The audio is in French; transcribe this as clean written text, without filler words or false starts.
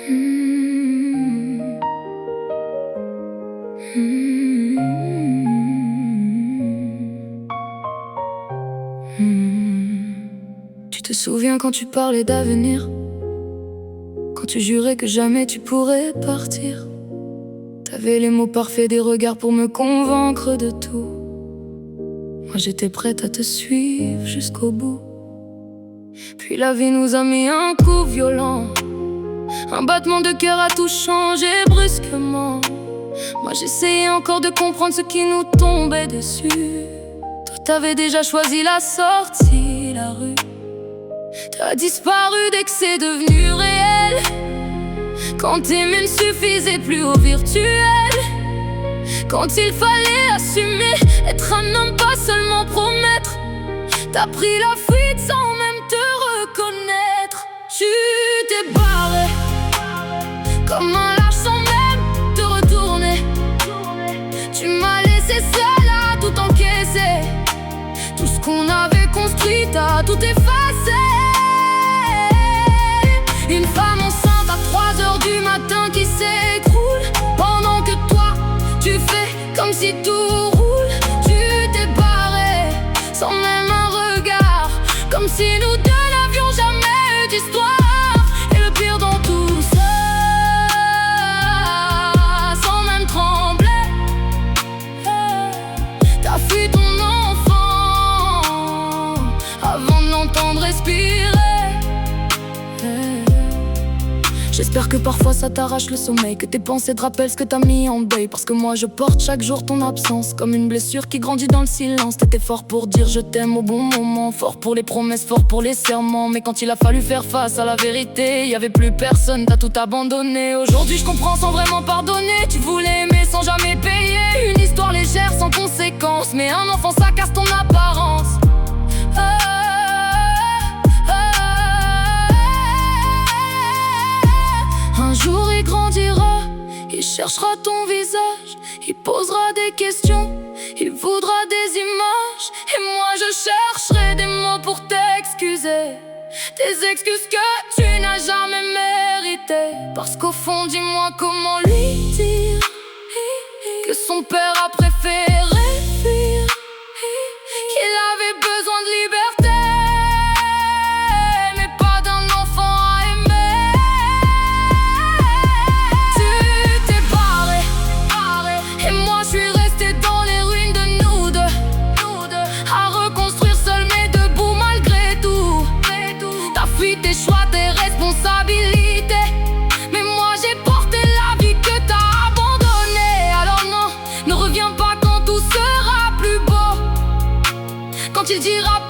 Hmm. Hmm. Hmm. Tu te souviens quand tu parlais d'avenir, quand tu jurais que jamais tu pourrais partir. T'avais les mots parfaits, des regards pour me convaincre de tout. Moi j'étais prête à te suivre jusqu'au bout. Puis la vie nous a mis un coup violent. Un battement de cœur a tout changé brusquement. Moi j'essayais encore de comprendre ce qui nous tombait dessus. Toi t'avais déjà choisi la sortie, la rue. T'as disparu dès que c'est devenu réel. Quand t'aimer ne suffisait plus au virtuel. Quand il fallait assumer, être un homme, pas seulement promettre. T'as pris la fuite sans même te reconnaître. Tu t'es barré comme un lâche sans même te retourner. Tu m'as laissé seule à tout encaisser. Tout ce qu'on avait construit, t'as tout effacé. Une femme enceinte à 3 heures du matin qui s'écroule, pendant que toi, tu fais comme si tout roule. Tu t'es barré sans même un regard, comme si nous deux n'avions jamais eu d'histoire. Et le pire dans tout ça, sans même trembler, t'as fui ton enfant avant de l'entendre respirer. J'espère que parfois ça t'arrache le sommeil, que tes pensées te rappellent ce que t'as mis en deuil. Parce que moi je porte chaque jour ton absence comme une blessure qui grandit dans le silence. T'étais fort pour dire je t'aime au bon moment, fort pour les promesses, fort pour les serments. Mais quand il a fallu faire face à la vérité, y avait plus personne, t'as tout abandonné. Aujourd'hui je comprends sans vraiment pardonner. Tu voulais aimer sans jamais payer, une histoire légère sans conséquence. Mais un enfant ça casse ton apparence. Un jour il grandira, il cherchera ton visage, il posera des questions, il voudra des images. Et moi je chercherai des mots pour t'excuser, des excuses que tu n'as jamais méritées. Parce qu'au fond dis-moi comment lui dire que son père a préféré fuir, qu'il avait besoin de liberté. Tes choix, tes responsabilités. Mais moi j'ai porté la vie que t'as abandonnée. Alors non, ne reviens pas quand tout sera plus beau, quand il dira